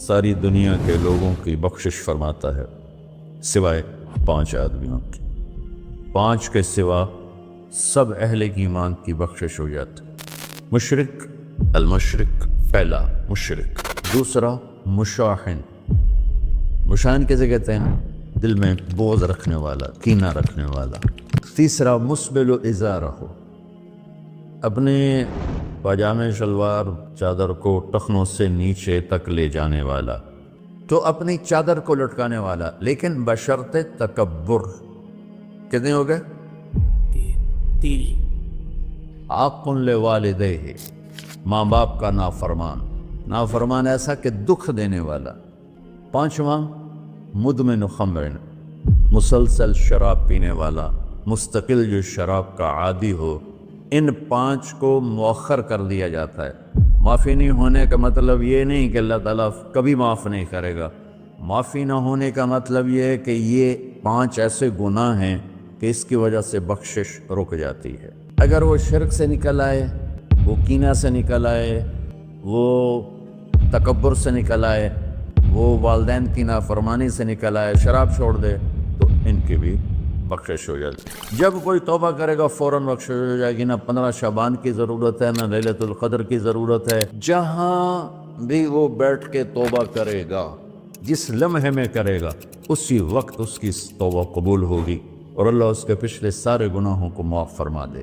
ساری دنیا کے لوگوں کی بخشش فرماتا ہے سوائے 5 آدمیوں کی. 5 کے سوا سب اہل ایمان کی بخشش ہو جاتی. مشرک، المشرک پہلا مشرک. دوسرا مشاحن. مشاحن کیسے کہتے ہیں؟ دل میں بغض رکھنے والا، کینہ رکھنے والا. تیسرا مسبل ازارہ، اپنے پاجامے شلوار چادر کو ٹخنوں سے نیچے تک لے جانے والا. تو اپنی چادر کو لٹکانے والا، لیکن بشرط تکبر. کتنے ہو گئے؟ 3. عاق لوالدیہ، ماں باپ کا نافرمان. نافرمان ایسا کہ دکھ دینے والا. 5واں مدمن خمر، مسلسل شراب پینے والا، مستقل جو شراب کا عادی ہو. ان 5 کو مؤخر کر دیا جاتا ہے. معافی نہیں ہونے کا مطلب یہ نہیں کہ اللہ تعالیٰ کبھی معاف نہیں کرے گا. معافی نہ ہونے کا مطلب یہ ہے کہ یہ 5 ایسے گناہ ہیں کہ اس کی وجہ سے بخشش رک جاتی ہے. اگر وہ شرک سے نکل آئے، وہ کینہ سے نکل آئے، وہ تکبر سے نکل آئے، وہ والدین کی نافرمانی سے نکل آئے، شراب چھوڑ دے، تو ان کی بھی بخشش ہو جاتی. جب کوئی توبہ کرے گا فوراً بخشش ہو جائے گی. نہ 15 شعبان کی ضرورت ہے، نہ لیلۃ القدر کی ضرورت ہے. جہاں بھی وہ بیٹھ کے توبہ کرے گا، جس لمحے میں کرے گا، اسی وقت اس کی توبہ قبول ہوگی اور اللہ اس کے پچھلے سارے گناہوں کو معاف فرما دے.